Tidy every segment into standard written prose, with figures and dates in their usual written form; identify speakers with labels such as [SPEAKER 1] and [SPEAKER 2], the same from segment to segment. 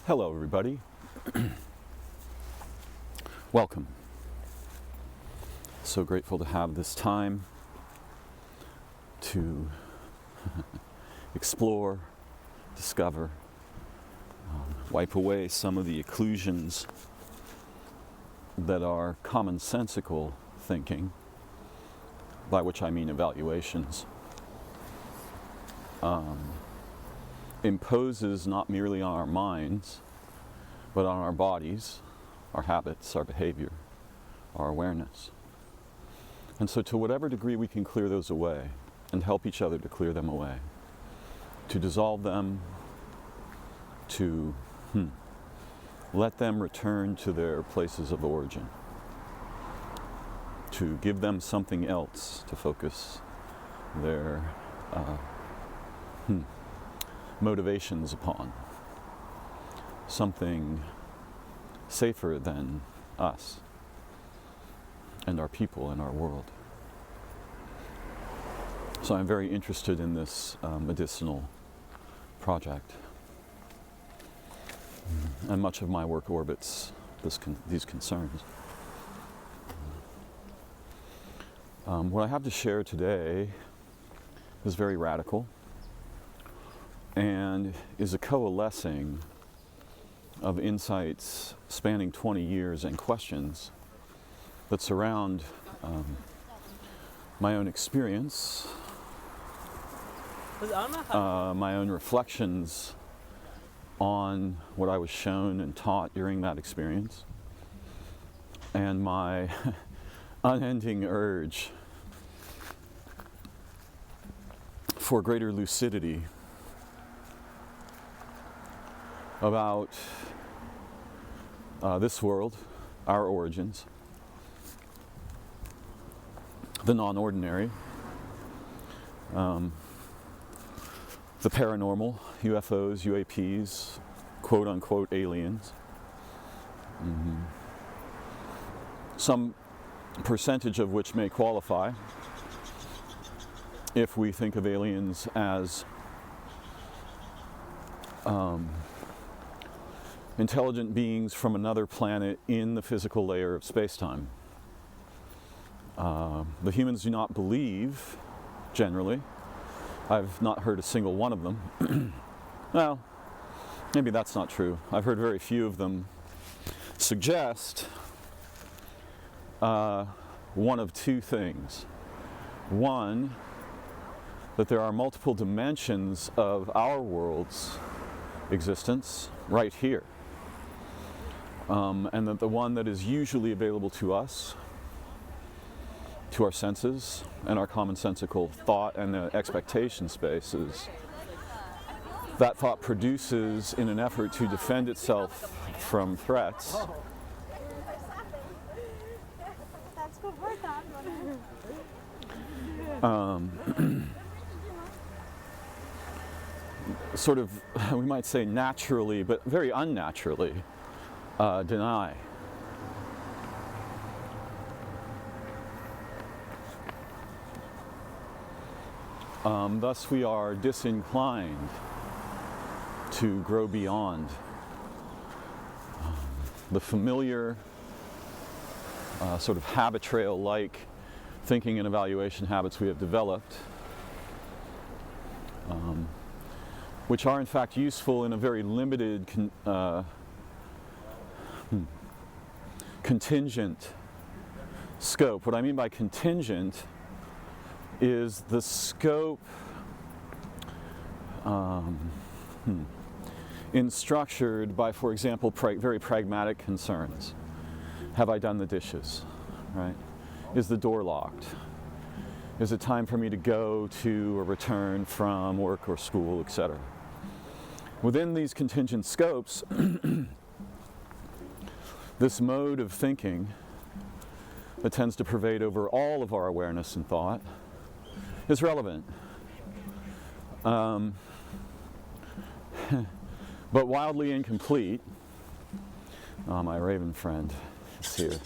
[SPEAKER 1] Hello, everybody. Welcome. So grateful to have this time to explore, discover, wipe away some of the occlusions that are commonsensical thinking, by which I mean evaluations, imposes not merely on our minds, but on our bodies, our habits, our behavior, our awareness. And so to whatever degree we can clear those away and help each other to clear them away, to dissolve them, to let them return to their places of origin, to give them something else to focus their motivations upon, something safer than us and our people and our world. So I'm very interested in this medicinal project, and much of my work orbits these concerns. What I have to share today is very radical and is a coalescing of insights spanning 20 years and questions that surround my own experience, my own reflections on what I was shown and taught during that experience, and my unending urge for greater lucidity about this world, our origins, the non-ordinary, the paranormal, UFOs, UAPs, quote-unquote aliens. Some percentage of which may qualify if we think of aliens as intelligent beings from another planet in the physical layer of space-time. The humans do not believe, generally. I've not heard a single one of them. Well, maybe that's not true. I've heard very few of them suggest one of two things. One, that there are multiple dimensions of our world's existence right here. And that the one that is usually available to us, to our senses and our commonsensical thought and the expectation spaces, that thought produces in an effort to defend itself from threats. Sort of, we might say naturally, but very unnaturally, deny. Thus we are disinclined to grow beyond the familiar sort of habit trail-like thinking and evaluation habits we have developed, which are in fact useful in a very limited contingent scope. What I mean by contingent is the scope structured by, for example, very pragmatic concerns. Have I done the dishes, right? Is the door locked? Is it time for me to go to or return from work or school, etc.? Within these contingent scopes, this mode of thinking that tends to pervade over all of our awareness and thought is relevant. But wildly incomplete. My raven friend is here.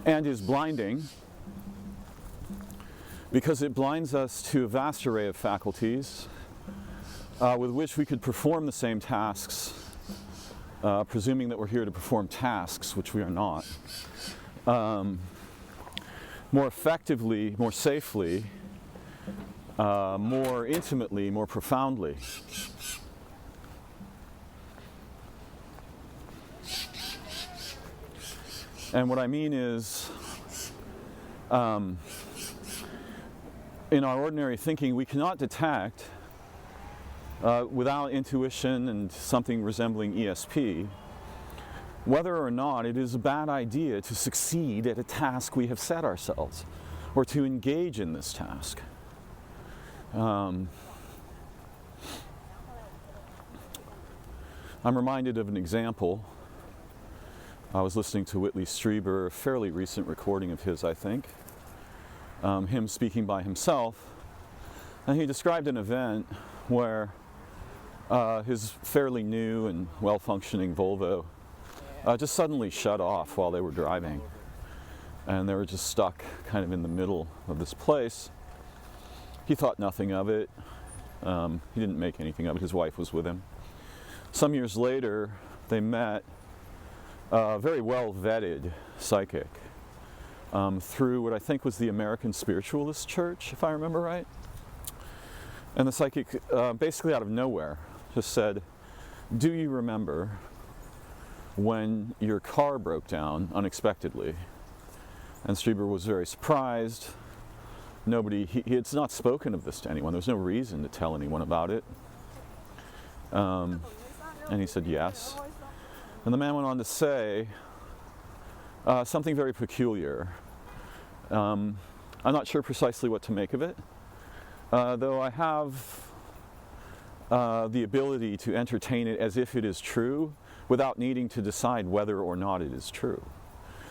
[SPEAKER 1] And is blinding because it blinds us to a vast array of faculties with which we could perform the same tasks, presuming that we're here to perform tasks, which we are not, more effectively, more safely, more intimately, more profoundly. And what I mean is, in our ordinary thinking, we cannot detect, without intuition and something resembling ESP, whether or not it is a bad idea to succeed at a task we have set ourselves, or to engage in this task. I'm reminded of an example. I was listening to Whitley Strieber, a fairly recent recording of his, I think, him speaking by himself, and he described an event where his fairly new and well-functioning Volvo just suddenly shut off while they were driving, and they were just stuck kind of in the middle of this place. He thought nothing of it. He didn't make anything of it. His wife was with him. Some years later, they met a very well-vetted psychic through what I think was the American Spiritualist Church, if I remember right. And the psychic, basically out of nowhere, just said, "Do you remember when your car broke down unexpectedly?" And Strieber was very surprised. He had not spoken of this to anyone. There was no reason to tell anyone about it. And he said yes. And the man went on to say something very peculiar. I'm not sure precisely what to make of it, though I have the ability to entertain it as if it is true without needing to decide whether or not it is true.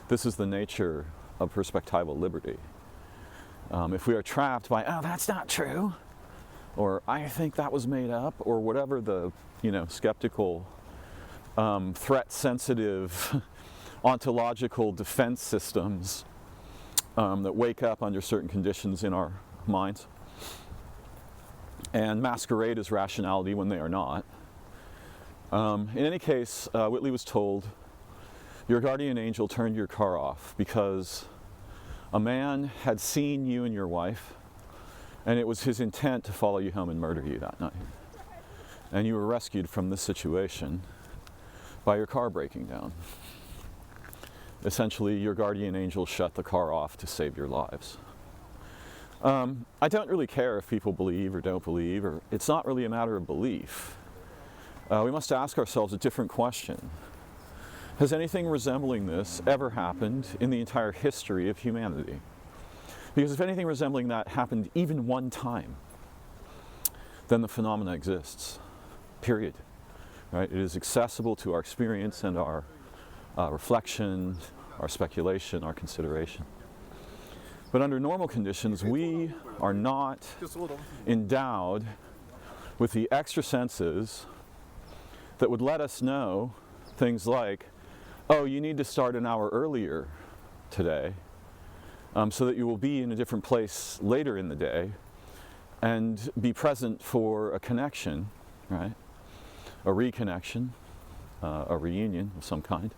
[SPEAKER 1] This is the nature of perspectival liberty. If we are trapped by, "Oh, that's not true," or "I think that was made up," or whatever the, skeptical, threat-sensitive, ontological defense systems that wake up under certain conditions in our minds and masquerade as rationality when they are not. In any case, Whitley was told, your guardian angel turned your car off because a man had seen you and your wife, and it was his intent to follow you home and murder you that night. And you were rescued from this situation by your car breaking down. Essentially, your guardian angel shut the car off to save your lives. I don't really care if people believe or don't believe, or it's not really a matter of belief. We must ask ourselves a different question. Has anything resembling this ever happened in the entire history of humanity? Because if anything resembling that happened even one time, then the phenomena exists, period. Right? It is accessible to our experience and our reflection, our speculation, our consideration. But under normal conditions, we are not endowed with the extra senses that would let us know things like, oh, you need to start an hour earlier today so that you will be in a different place later in the day and be present for a connection, right? A reconnection, a reunion of some kind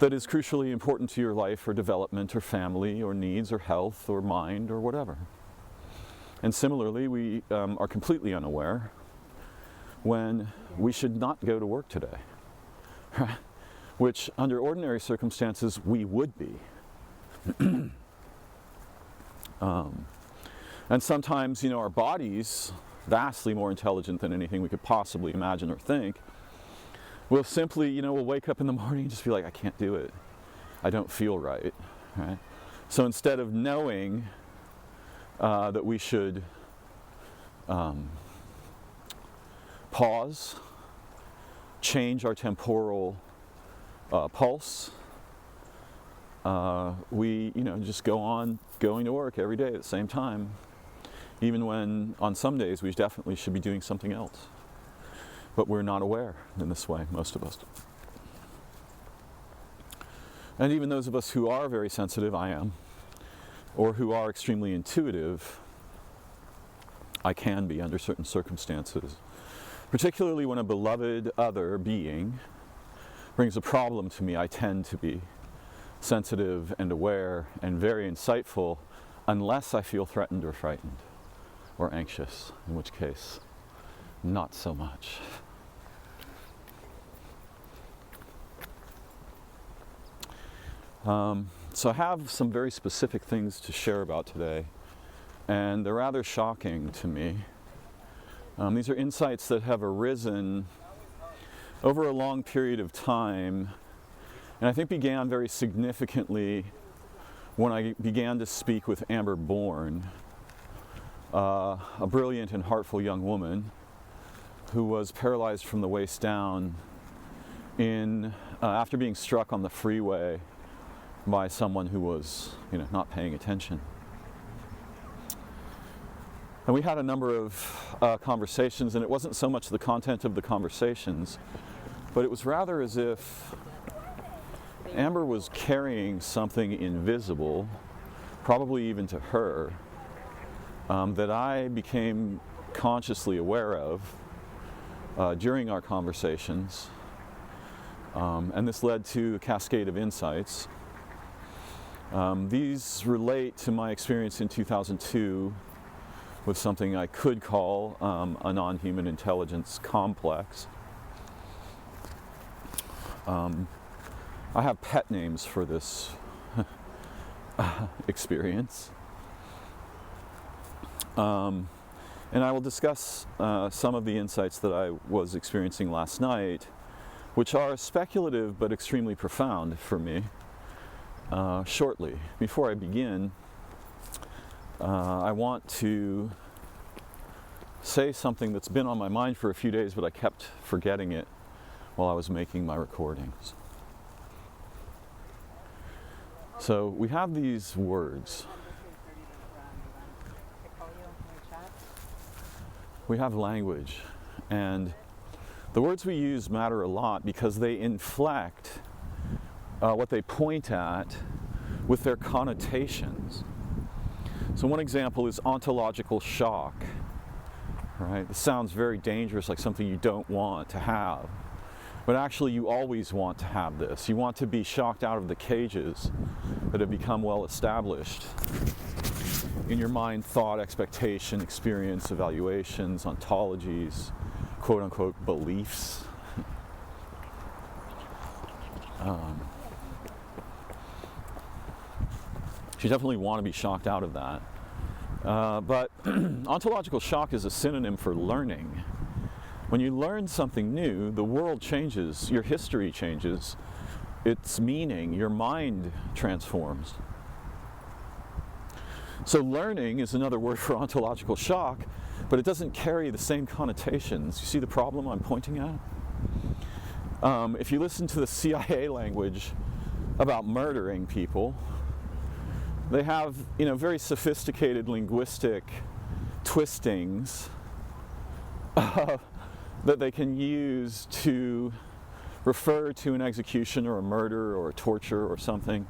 [SPEAKER 1] that is crucially important to your life or development or family or needs or health or mind or whatever. And similarly, we are completely unaware when we should not go to work today, right? Which under ordinary circumstances we would be. And sometimes, our bodies, vastly more intelligent than anything we could possibly imagine or think, will simply, we'll wake up in the morning and just be like, I can't do it. I don't feel right, right? So instead of knowing that we should pause, change our temporal pulse, we just go on going to work every day at the same time, even when on some days we definitely should be doing something else. But we're not aware in this way, most of us. And even those of us who are very sensitive, I am, or who are extremely intuitive, I can be under certain circumstances. Particularly when a beloved other being brings a problem to me, I tend to be sensitive and aware and very insightful unless I feel threatened or frightened or anxious, in which case, not so much. So I have some very specific things to share about today, and they're rather shocking to me. These are insights that have arisen over a long period of time, and I think began very significantly when I began to speak with Amber Bourne, a brilliant and heartful young woman who was paralyzed from the waist down after being struck on the freeway by someone who was, not paying attention. And we had a number of conversations, and it wasn't so much the content of the conversations, but it was rather as if Amber was carrying something invisible, probably even to her, that I became consciously aware of during our conversations. And this led to a cascade of insights. These relate to my experience in 2002 with something I could call a non-human intelligence complex. I have pet names for this experience. And I will discuss some of the insights that I was experiencing last night, which are speculative but extremely profound for me, shortly. Before I begin, I want to say something that's been on my mind for a few days, but I kept forgetting it while I was making my recordings. So we have these words. We have language, and the words we use matter a lot because they inflect what they point at with their connotations. So one example is ontological shock, right? This sounds very dangerous, like something you don't want to have. But actually you always want to have this. You want to be shocked out of the cages that have become well established in your mind, thought, expectation, experience, evaluations, ontologies, quote-unquote beliefs. You definitely want to be shocked out of that. But ontological shock is a synonym for learning. When you learn something new, the world changes, your history changes, its meaning, your mind transforms. So learning is another word for ontological shock, but it doesn't carry the same connotations. You see the problem I'm pointing at? If you listen to the CIA language about murdering people, they have, very sophisticated linguistic twistings that they can use to refer to an execution or a murder or a torture or something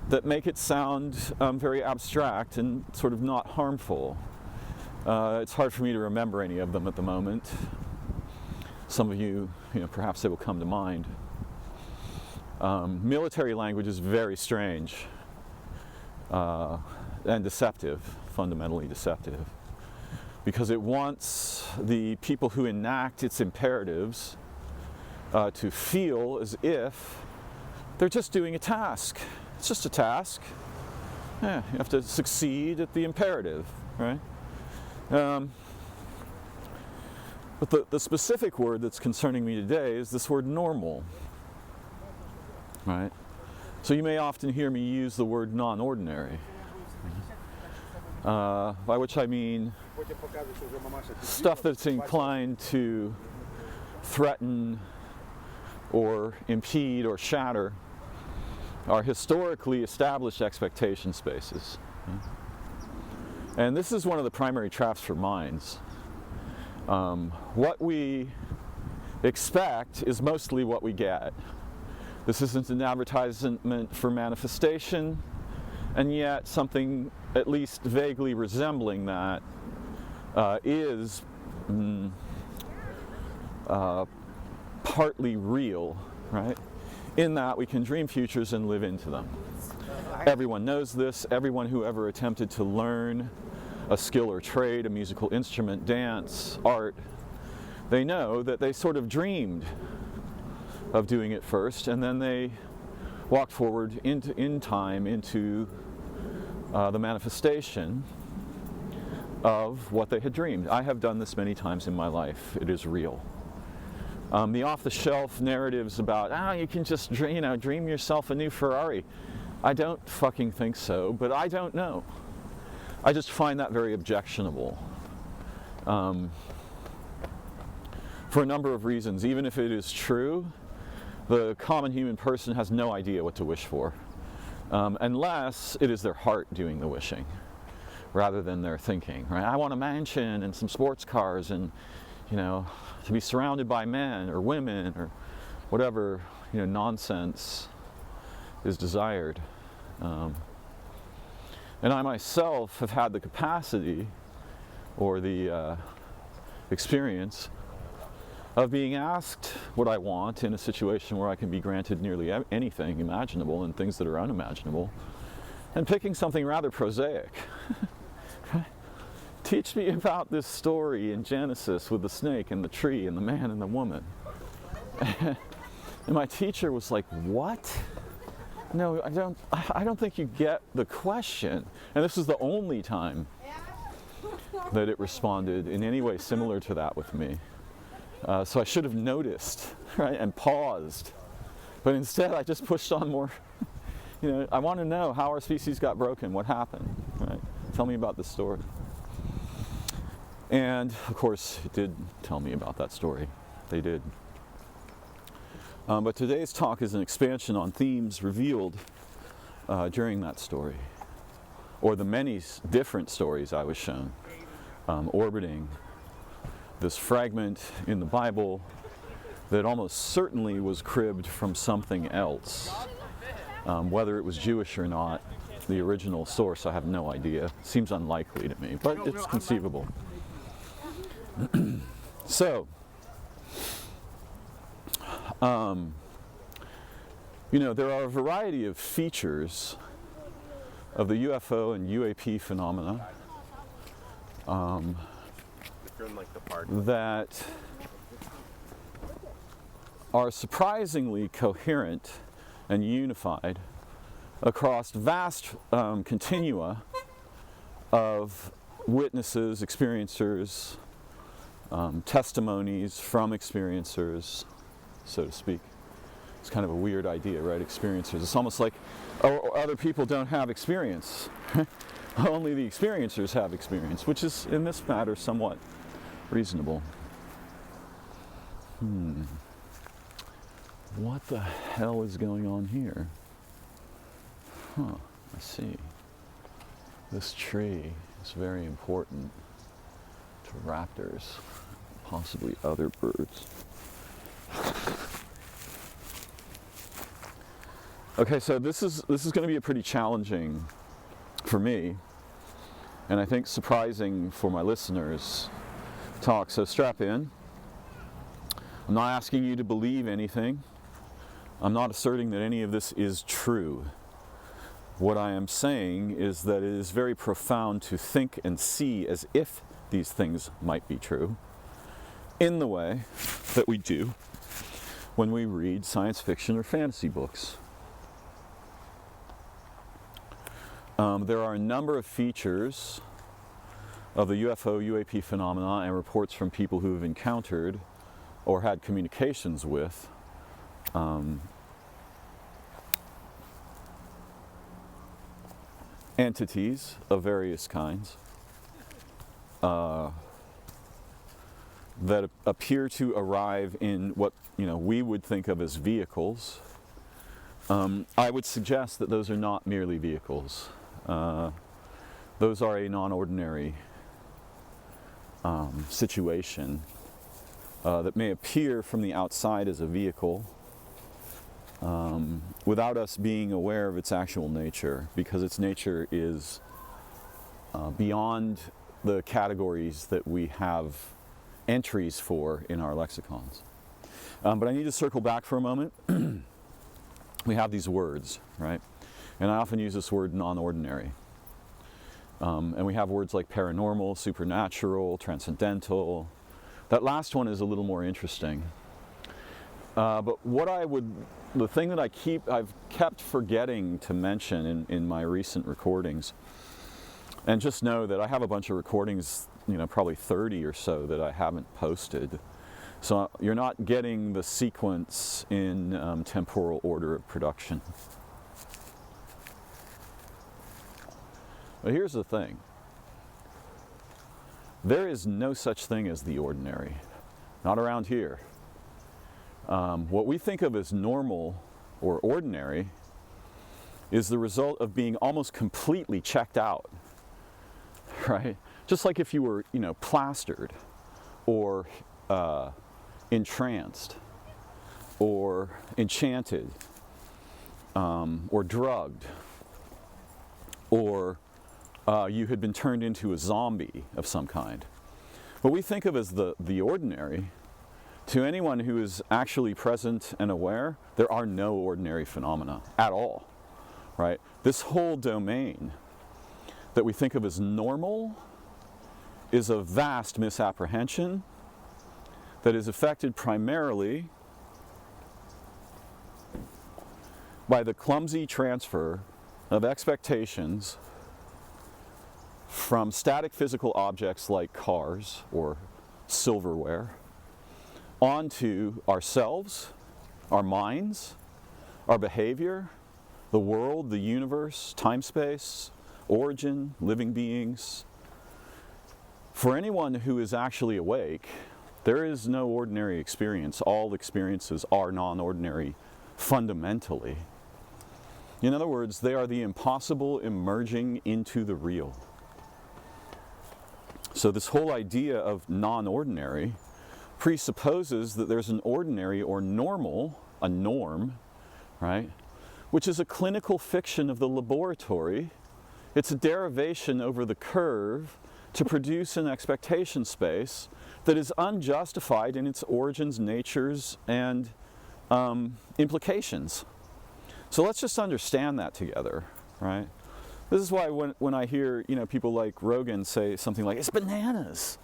[SPEAKER 1] that make it sound very abstract and sort of not harmful. It's hard for me to remember any of them at the moment. Some of you, perhaps they will come to mind. Military language is very strange and deceptive, fundamentally deceptive, because it wants the people who enact its imperatives to feel as if they're just doing a task. It's just a task. Yeah, you have to succeed at the imperative, right? But the specific word that's concerning me today is this word normal, right? So you may often hear me use the word non-ordinary, by which I mean stuff that's inclined to threaten or impede or shatter our historically established expectation spaces. And this is one of the primary traps for minds. What we expect is mostly what we get. This isn't an advertisement for manifestation. and yet something at least vaguely resembling that is partly real, right? In that we can dream futures and live into them. Everyone knows this. Everyone who ever attempted to learn a skill or trade, a musical instrument, dance, art, they know that they sort of dreamed of doing it first, and then they walked forward in time into the manifestation of what they had dreamed. I have done this many times in my life. It is real. The off-the-shelf narratives about, you can just dream yourself a new Ferrari. I don't fucking think so, but I don't know. I just find that very objectionable. For a number of reasons. Even if it is true, the common human person has no idea what to wish for, unless it is their heart doing the wishing, rather than their thinking, right? I want a mansion and some sports cars and, to be surrounded by men or women or whatever, nonsense is desired. And I myself have had the capacity or the experience of being asked what I want in a situation where I can be granted nearly anything imaginable and things that are unimaginable, and picking something rather prosaic. Teach me about this story in Genesis with the snake and the tree and the man and the woman. And my teacher was like, what? No, I don't think you get the question. And this is the only time that it responded in any way similar to that with me. So I should have noticed, right, and paused. But instead I just pushed on more. I want to know how our species got broken, what happened, right? Tell me about this story. And of course it did tell me about that story. They did. But today's talk is an expansion on themes revealed during that story, or the many different stories I was shown, orbiting this fragment in the Bible that almost certainly was cribbed from something else. Whether it was Jewish or not, the original source, I have no idea. Seems unlikely to me, but it's conceivable. So, there are a variety of features of the UFO and UAP phenomena that are surprisingly coherent and unified across vast continua of witnesses, experiencers, testimonies from experiencers, so to speak. It's kind of a weird idea, right? Experiencers. It's almost like other people don't have experience. Only the experiencers have experience, which is, in this matter, somewhat reasonable. What the hell is going on here? I see. This tree is very important to raptors, possibly other birds. Okay, so this is going to be a pretty challenging for me, and I think surprising for my listeners talk, so strap in. I'm not asking you to believe anything. I'm not asserting that any of this is true. What I am saying is that it is very profound to think and see as if these things might be true, in the way that we do when we read science fiction or fantasy books. There are a number of features of the UFO, UAP phenomena and reports from people who have encountered or had communications with entities of various kinds that appear to arrive in what we would think of as vehicles. I would suggest that those are not merely vehicles. Those are a non-ordinary situation that may appear from the outside as a vehicle, without us being aware of its actual nature, because its nature is beyond the categories that we have entries for in our lexicons. But I need to circle back for a moment. We have these words, right? And I often use this word non-ordinary. And we have words like paranormal, supernatural, transcendental. That last one is a little more interesting. But the thing that I've kept forgetting to mention in my recent recordings, and just know that I have a bunch of recordings, probably 30 or so that I haven't posted. So you're not getting the sequence in temporal order of production. But here's the thing. There is no such thing as the ordinary. Not around here. What we think of as normal or ordinary is the result of being almost completely checked out, right? Just like if you were, plastered or entranced or enchanted or drugged, or you had been turned into a zombie of some kind. What we think of as the ordinary, to anyone who is actually present and aware, there are no ordinary phenomena at all, right? This whole domain that we think of as normal is a vast misapprehension that is affected primarily by the clumsy transfer of expectations from static physical objects like cars or silverware onto ourselves, our minds, our behavior, the world, the universe, time-space, origin, living beings. For anyone who is actually awake, there is no ordinary experience. All experiences are non-ordinary fundamentally. In other words, they are the impossible emerging into the real. So this whole idea of non-ordinary presupposes that there's an ordinary or normal, a norm, right, which is a clinical fiction of the laboratory. It's a derivation over the curve to produce an expectation space that is unjustified in its origins, natures, and implications. So let's just understand that together, right? This is why when I hear people like Rogan say something like, it's bananas,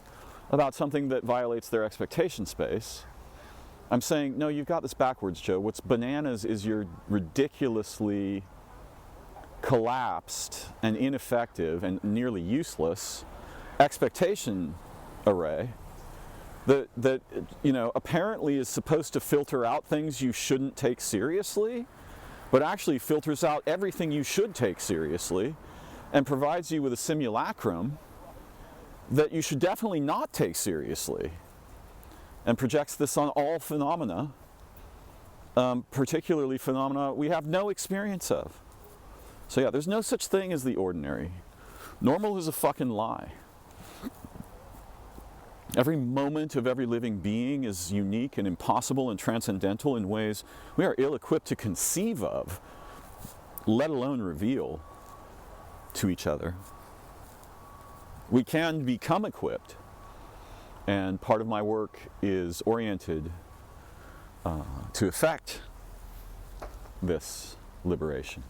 [SPEAKER 1] about something that violates their expectation space, I'm saying, no, you've got this backwards, Joe. What's bananas is your ridiculously collapsed and ineffective and nearly useless expectation array that apparently is supposed to filter out things you shouldn't take seriously, but actually filters out everything you should take seriously and provides you with a simulacrum that you should definitely not take seriously, and projects this on all phenomena, particularly phenomena we have no experience of. So yeah, there's no such thing as the ordinary. Normal is a fucking lie. Every moment of every living being is unique and impossible and transcendental in ways we are ill-equipped to conceive of, let alone reveal to each other. We can become equipped, and part of my work is oriented to effect this liberation.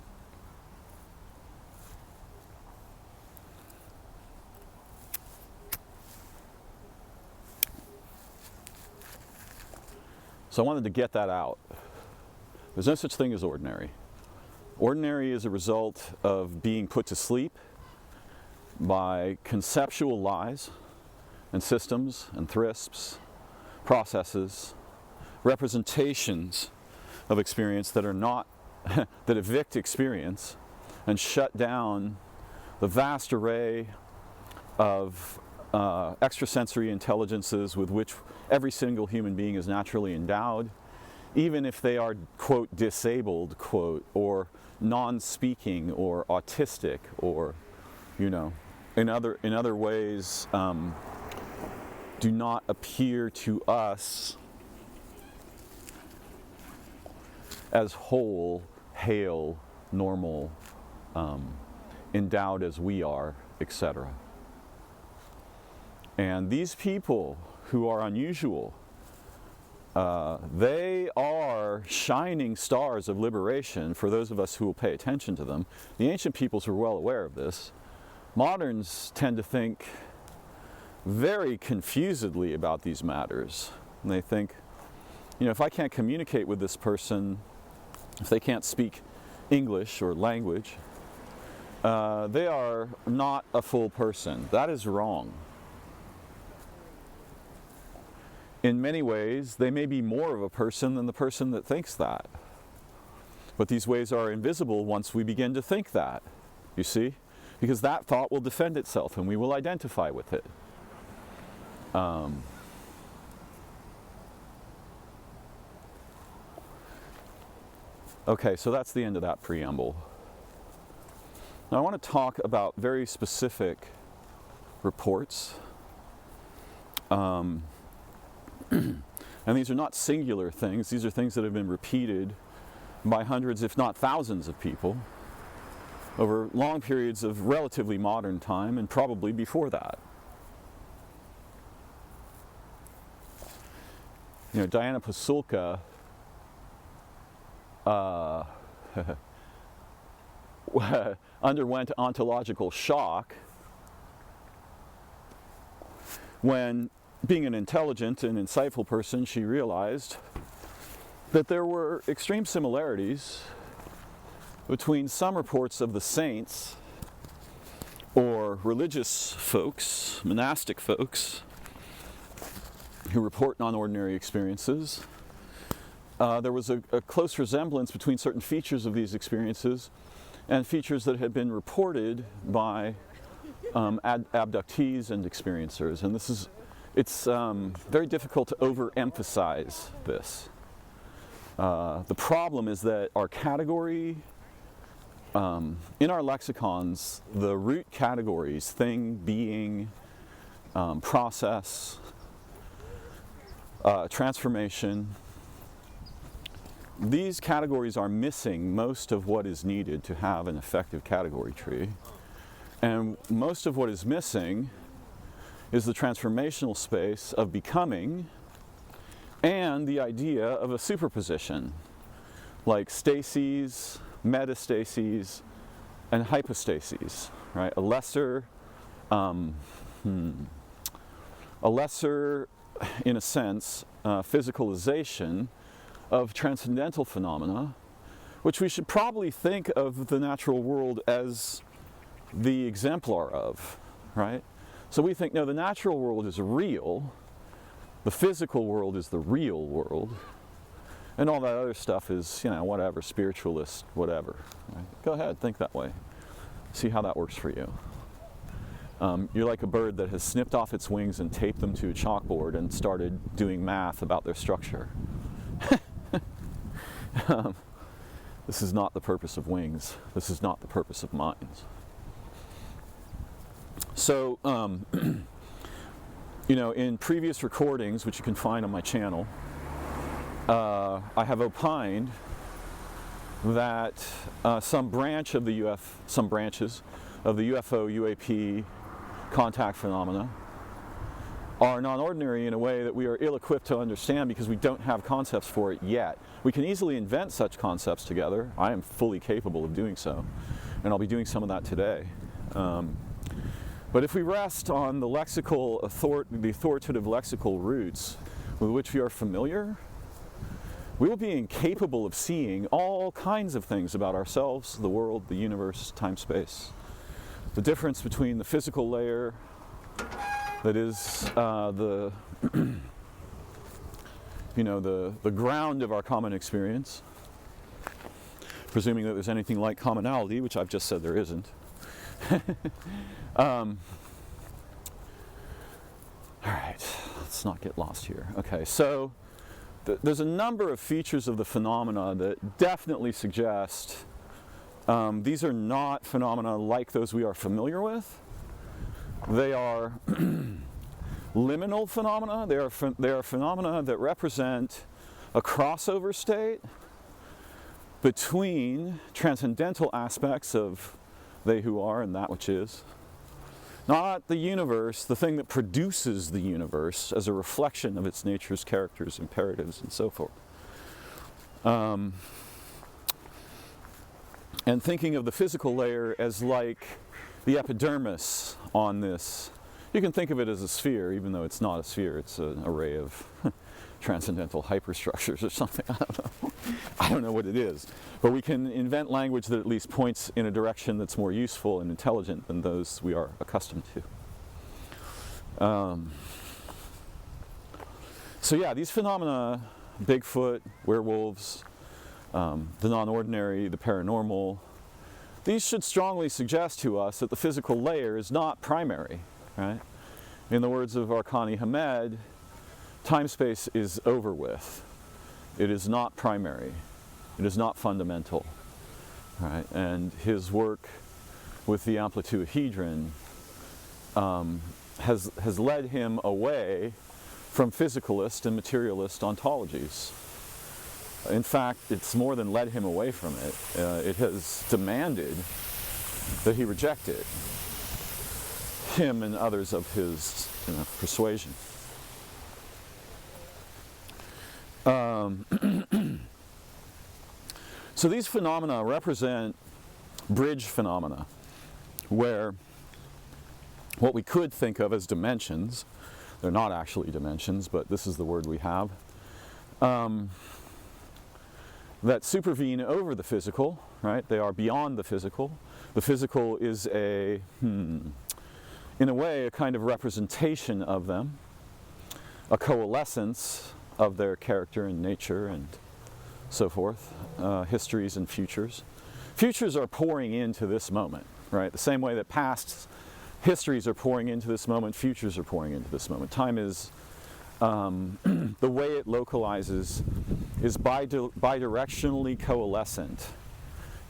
[SPEAKER 1] So I wanted to get that out. There's no such thing as ordinary. Ordinary is a result of being put to sleep by conceptual lies and systems and thrisps, processes, representations of experience that are not, that evict experience and shut down the vast array of extrasensory intelligences with which every single human being is naturally endowed, even if they are, quote, disabled, quote, or non-speaking or autistic, or, in other ways do not appear to us as whole, hale, normal, endowed as we are, etc. And these people who are unusual, they are shining stars of liberation for those of us who will pay attention to them. The ancient peoples were well aware of this. Moderns tend to think very confusedly about these matters. And they think, if I can't communicate with this person, if they can't speak English or language, they are not a full person. That is wrong. In many ways, they may be more of a person than the person that thinks that. But these ways are invisible once we begin to think that, you see? Because that thought will defend itself and we will identify with it. Okay, so that's the end of that preamble. Now I want to talk about very specific reports. And these are not singular things. These are things that have been repeated by hundreds, if not thousands of people over long periods of relatively modern time and probably before that. Diana Pasulka underwent ontological shock when, being an intelligent and insightful person, she realized that there were extreme similarities between some reports of the saints or religious folks, monastic folks, who report non-ordinary experiences. There was a close resemblance between certain features of these experiences and features that had been reported by abductees and experiencers. And it's very difficult to overemphasize this. The problem is that our category, in our lexicons, the root categories, thing, being, process, transformation, these categories are missing most of what is needed to have an effective category tree. And most of what is missing is the transformational space of becoming and the idea of a superposition, like stases, metastases, and hypostases, right? A lesser, in a sense, physicalization of transcendental phenomena, which we should probably think of the natural world as the exemplar of, right? So we think, no, the natural world is real, the physical world is the real world, and all that other stuff is, whatever, spiritualist, whatever. Right? Go ahead, think that way. See how that works for you. You're like a bird that has snipped off its wings and taped them to a chalkboard and started doing math about their structure. This is not the purpose of wings. This is not the purpose of minds. So, in previous recordings, which you can find on my channel, I have opined that some branches of the UFO, UAP contact phenomena are non-ordinary in a way that we are ill-equipped to understand because we don't have concepts for it yet. We can easily invent such concepts together. I am fully capable of doing so, and I'll be doing some of that today. But if we rest on the the authoritative lexical roots with which we are familiar, we will be incapable of seeing all kinds of things about ourselves, the world, the universe, time, space. The difference between the physical layer, that is the ground of our common experience, presuming that there's anything like commonality, which I've just said there isn't. All right, let's not get lost here. Okay, so there's a number of features of the phenomena that definitely suggest these are not phenomena like those we are familiar with. They are liminal phenomena. They are phenomena that represent a crossover state between transcendental aspects of they who are and that which is, not the universe, the thing that produces the universe as a reflection of its nature's characters, imperatives, and so forth. And thinking of the physical layer as like the epidermis on this. You can think of it as a sphere, even though it's not a sphere, it's an array of transcendental hyperstructures or something. I don't know. I don't know what it is. But we can invent language that at least points in a direction that's more useful and intelligent than those we are accustomed to. So yeah, these phenomena, Bigfoot, werewolves, the non-ordinary, the paranormal, these should strongly suggest to us that the physical layer is not primary, right? In the words of Arkhani Hamed, timespace is over with. It is not primary. It is not fundamental, right? And his work with the amplitudohedron has led him away from physicalist and materialist ontologies. In fact, it's more than led him away from it. It has demanded that he reject it, him and others of his persuasion. So these phenomena represent bridge phenomena, where what we could think of as dimensions, they're not actually dimensions, but this is the word we have, that supervene over the physical, right? They are beyond the physical. The physical is in a way, a kind of representation of them, a coalescence of their character and nature and so forth, histories and futures. Futures are pouring into this moment, right? The same way that past histories are pouring into this moment, futures are pouring into this moment. Time is, the way it localizes is bidirectionally coalescent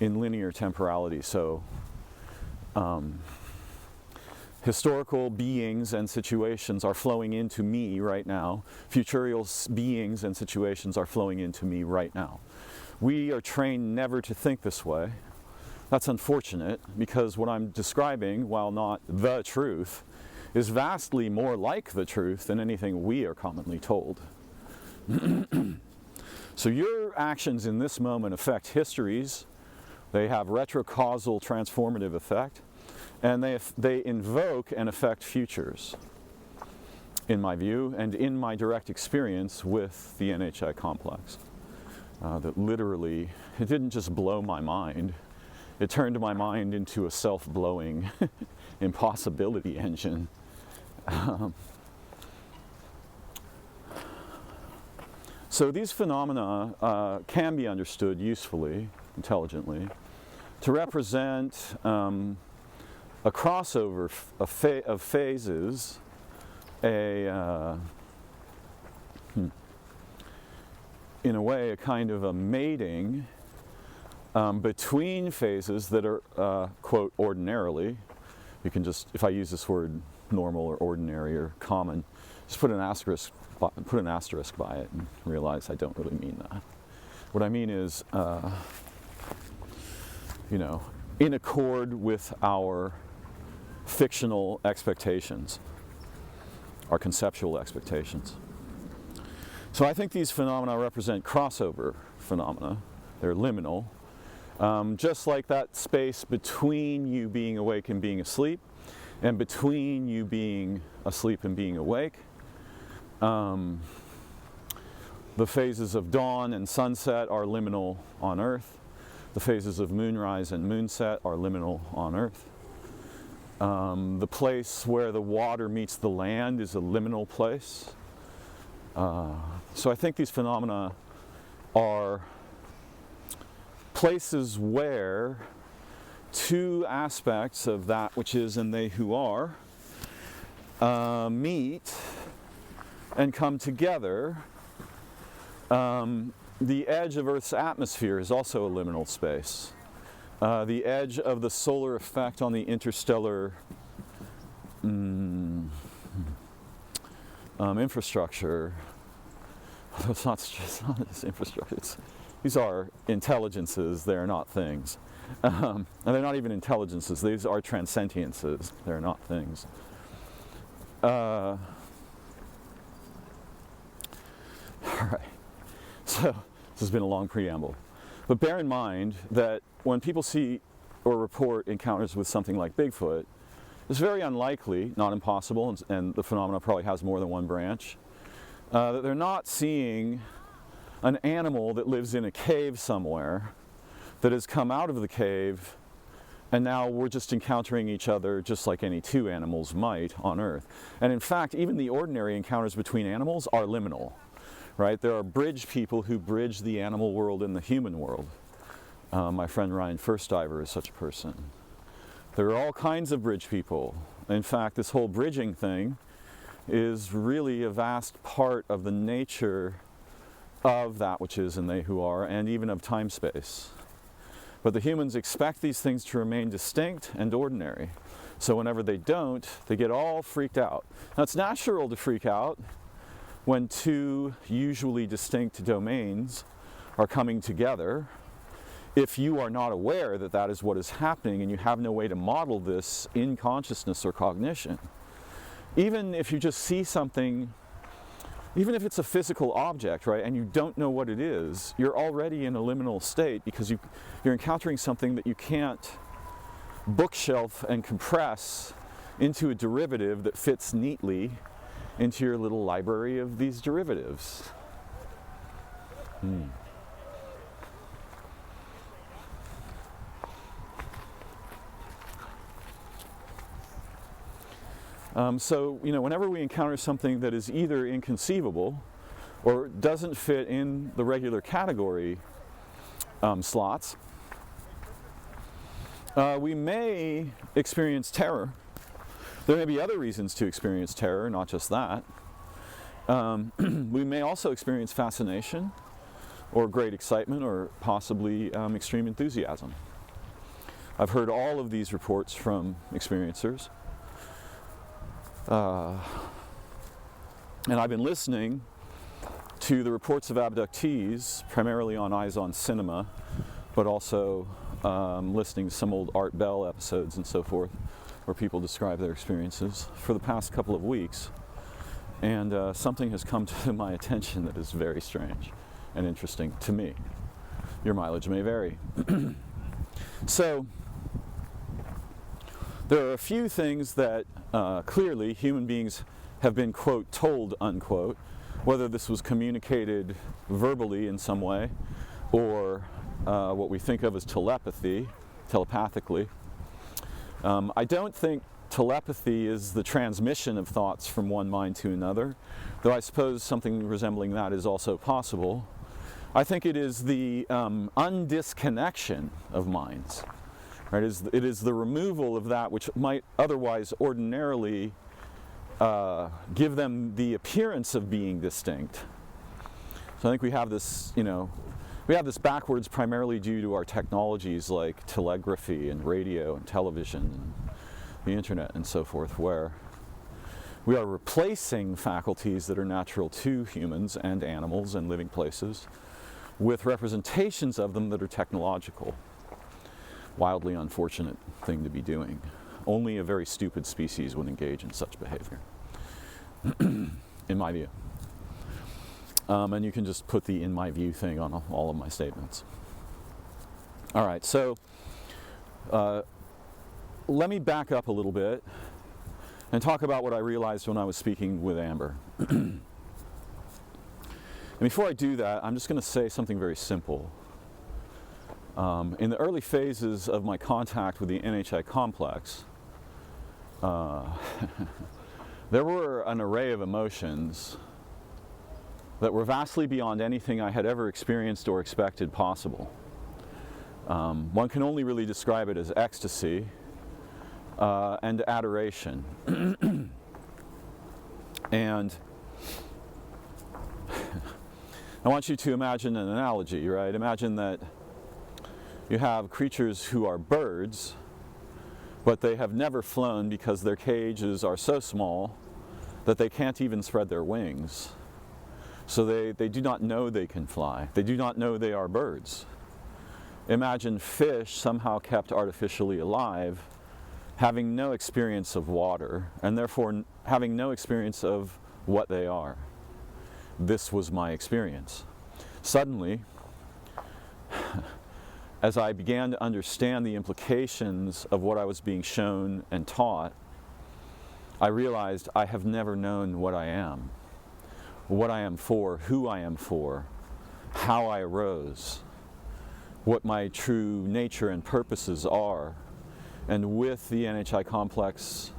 [SPEAKER 1] in linear temporality. So historical beings and situations are flowing into me right now. Futurial beings and situations are flowing into me right now. We are trained never to think this way. That's unfortunate, because what I'm describing, while not the truth, is vastly more like the truth than anything we are commonly told. So your actions in this moment affect histories. They have retrocausal transformative effect, and they invoke and affect futures, in my view, and in my direct experience with the NHI complex. That literally, it didn't just blow my mind, it turned my mind into a self-blowing impossibility engine. So these phenomena can be understood usefully, intelligently, to represent a crossover of phases, in a way, a kind of a mating between phases that are, quote, ordinarily. You can just, if I use this word normal or ordinary or common, just put an asterisk by it and realize I don't really mean that. What I mean is, in accord with our fictional expectations, our conceptual expectations. So I think these phenomena represent crossover phenomena. They're liminal. Just like that space between you being awake and being asleep, and between you being asleep and being awake. The phases of dawn and sunset are liminal on Earth. The phases of moonrise and moonset are liminal on Earth. The place where the water meets the land is a liminal place. So I think these phenomena are places where two aspects of that which is and they who are meet and come together. The edge of Earth's atmosphere is also a liminal space. The edge of the solar effect on the interstellar infrastructure, although it's not just infrastructure, these are intelligences, they're not things. And they're not even intelligences, these are transcentiences, they're not things. All right, so this has been a long preamble. But bear in mind that when people see or report encounters with something like Bigfoot, it's very unlikely, not impossible, and the phenomena probably has more than one branch, that they're not seeing an animal that lives in a cave somewhere that has come out of the cave, and now we're just encountering each other just like any two animals might on Earth. And in fact, even the ordinary encounters between animals are liminal, right? There are bridge people who bridge the animal world and the human world. My friend Ryan Firstdiver is such a person. There are all kinds of bridge people. In fact, this whole bridging thing is really a vast part of the nature of that which is and they who are, and even of time-space. But the humans expect these things to remain distinct and ordinary. So whenever they don't, they get all freaked out. Now it's natural to freak out when two usually distinct domains are coming together, if you are not aware that that is what is happening and you have no way to model this in consciousness or cognition. Even if you just see something, even if it's a physical object, right, and you don't know what it is, you're already in a liminal state because you're encountering something that you can't bookshelf and compress into a derivative that fits neatly into your little library of these derivatives. So, whenever we encounter something that is either inconceivable or doesn't fit in the regular category slots, we may experience terror. There may be other reasons to experience terror, not just that. We may also experience fascination or great excitement or possibly extreme enthusiasm. I've heard all of these reports from experiencers. And I've been listening to the reports of abductees, primarily on Eyes on Cinema, but also listening to some old Art Bell episodes and so forth, where people describe their experiences for the past couple of weeks. And something has come to my attention that is very strange and interesting to me. Your mileage may vary. So, there are a few things that clearly human beings have been, quote, told, unquote, whether this was communicated verbally in some way or what we think of as telepathically. I don't think telepathy is the transmission of thoughts from one mind to another, though I suppose something resembling that is also possible. I think it is the undisconnection of minds. Right, it is the removal of that which might otherwise ordinarily give them the appearance of being distinct. So I think we have this, we have this backwards primarily due to our technologies like telegraphy and radio and television and the internet and so forth, where we are replacing faculties that are natural to humans and animals and living places with representations of them that are technological. Wildly unfortunate thing to be doing. Only a very stupid species would engage in such behavior, in my view. And you can just put the "in my view" thing on all of my statements. All right, so let me back up a little bit and talk about what I realized when I was speaking with Amber. And before I do that, I'm just going to say something very simple. In the early phases of my contact with the NHI complex, there were an array of emotions that were vastly beyond anything I had ever experienced or expected possible. One can only really describe it as ecstasy and adoration. And I want you to imagine an analogy, right? Imagine that you have creatures who are birds, but they have never flown because their cages are so small that they can't even spread their wings. So they do not know they can fly. They do not know they are birds. Imagine fish somehow kept artificially alive, having no experience of water, and therefore having no experience of what they are. This was my experience. Suddenly, as I began to understand the implications of what I was being shown and taught, I realized I have never known what I am for, who I am for, how I arose, what my true nature and purposes are. And with the NHI complex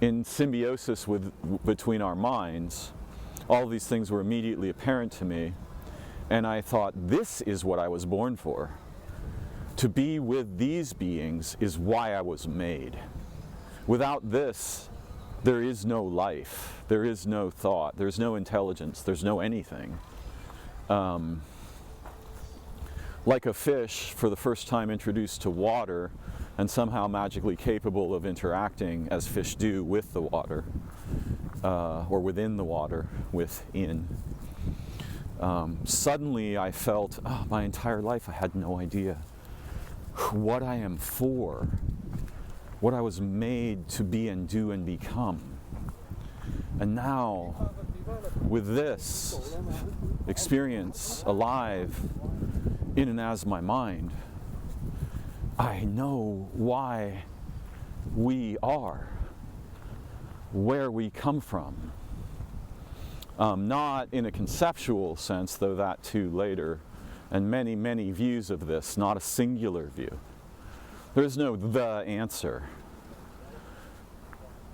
[SPEAKER 1] in symbiosis between our minds, all of these things were immediately apparent to me. And I thought, this is what I was born for. To be with these beings is why I was made. Without this, there is no life, there is no thought, there's no intelligence, there's no anything. Like a fish, for the first time introduced to water, and somehow magically capable of interacting as fish do with the water, or within the water, within. Suddenly I felt, my entire life I had no idea what I am for, what I was made to be and do and become. And now, with this experience alive in and as my mind, I know why we are, where we come from. Not in a conceptual sense, though that too later, and many, many views of this, not a singular view. There's no the answer.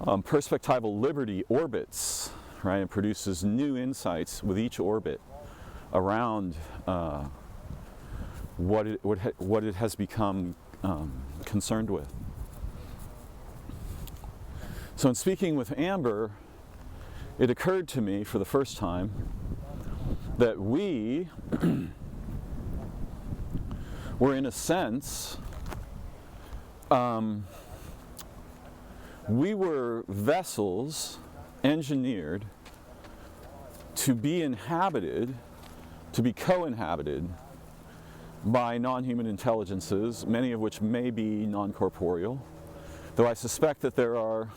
[SPEAKER 1] Perspectival liberty orbits, right, and produces new insights with each orbit around what it has become concerned with. So in speaking with Amber, it occurred to me for the first time that we were, in a sense, we were vessels engineered to be inhabited, to be co-inhabited by non-human intelligences, many of which may be non-corporeal, though I suspect that there are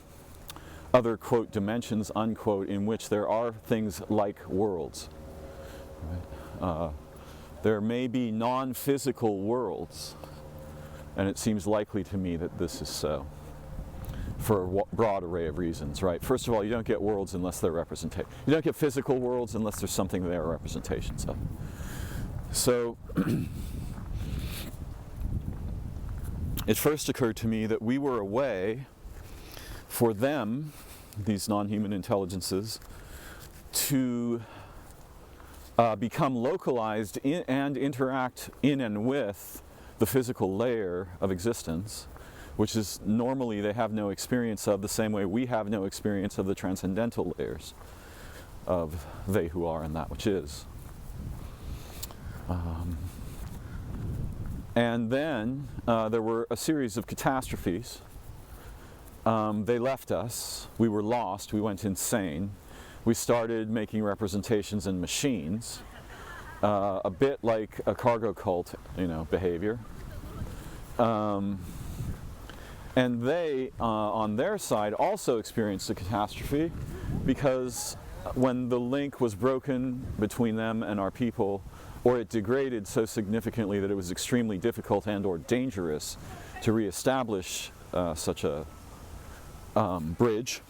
[SPEAKER 1] other, quote, dimensions, unquote, in which there are things like worlds. There may be non-physical worlds, and it seems likely to me that this is so, for a broad array of reasons, right? First of all, you don't get worlds unless they're representation. You don't get physical worlds unless there's something they are representations of. So, it first occurred to me that we were a way for them, these non-human intelligences, to become localized in and interact in and with the physical layer of existence, which is normally they have no experience of, the same way we have no experience of the transcendental layers of they who are and that which is. And then there were a series of catastrophes. They left us, we were lost, we went insane. We started making representations in machines, a bit like a cargo cult, behavior. And they, on their side, also experienced a catastrophe, because when the link was broken between them and our people, or it degraded so significantly that it was extremely difficult and or dangerous to reestablish such a bridge,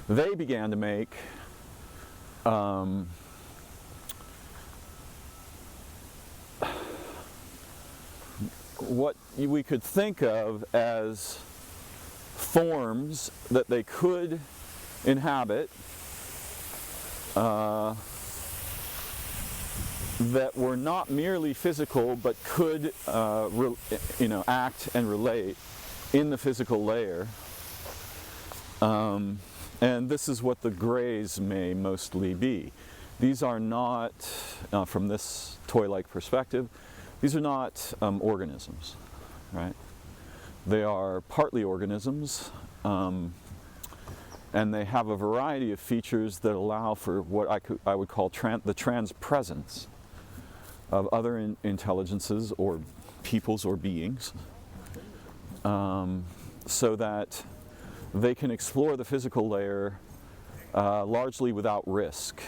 [SPEAKER 1] they began to make what we could think of as forms that they could inhabit that were not merely physical but could act and relate in the physical layer. And this is what the grays may mostly be. These are not, from this toy-like perspective, these are not organisms, right? They are partly organisms, And they have a variety of features that allow for what I would call the transpresence of other intelligences or peoples or beings, so that they can explore the physical layer largely without risk.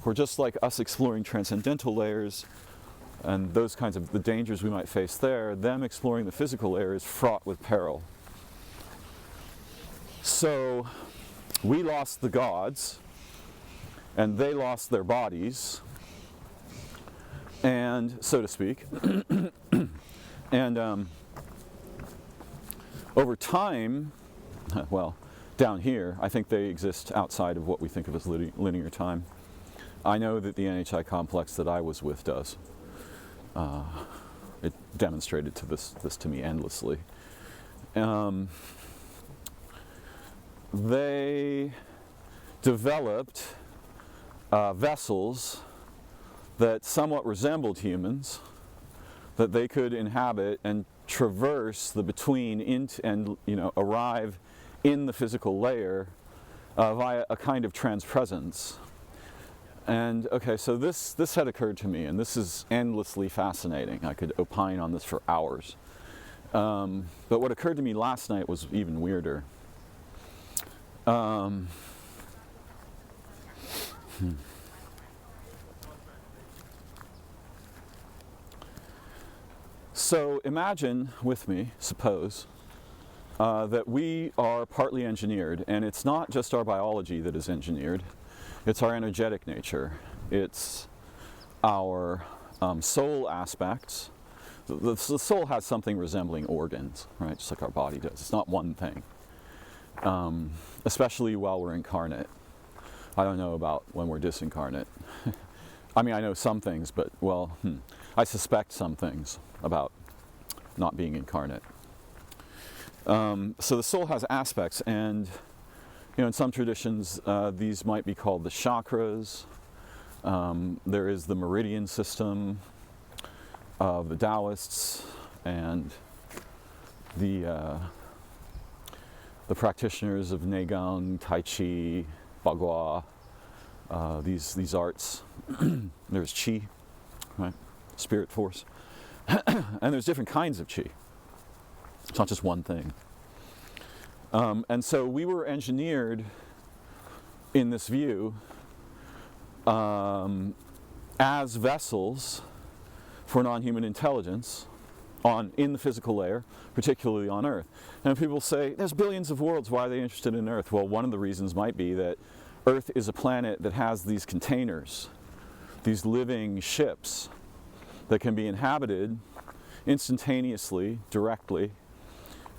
[SPEAKER 1] Or just like us exploring transcendental layers and those kinds of the dangers we might face there, them exploring the physical layer is fraught with peril. So we lost the gods, and they lost their bodies, and so to speak. And over time, well, down here, I think they exist outside of what we think of as linear time. I know that the NHI complex that I was with does. It demonstrated this to me endlessly. They developed vessels that somewhat resembled humans, that they could inhabit and traverse the between and arrive in the physical layer via a kind of transpresence. And okay, so this had occurred to me, and this is endlessly fascinating. I could opine on this for hours. But what occurred to me last night was even weirder. So imagine with me, suppose, that we are partly engineered, and it's not just our biology that is engineered, it's our energetic nature, it's our soul aspects. The soul has something resembling organs, right, just like our body does. It's not one thing, especially while we're incarnate. I don't know about when we're disincarnate. I mean, I know some things, but, well, I suspect some things about not being incarnate. So the soul has aspects, and in some traditions these might be called the chakras. There is the meridian system of the Taoists, and the practitioners of Neigong, Tai Chi, Bagua, these arts. There's Qi, right? Spirit force. And there's different kinds of Qi. It's not just one thing. And so we were engineered in this view as vessels for non-human intelligence in the physical layer, particularly on Earth. And people say, there's billions of worlds, why are they interested in Earth? Well, one of the reasons might be that Earth is a planet that has these containers, these living ships that can be inhabited instantaneously, directly,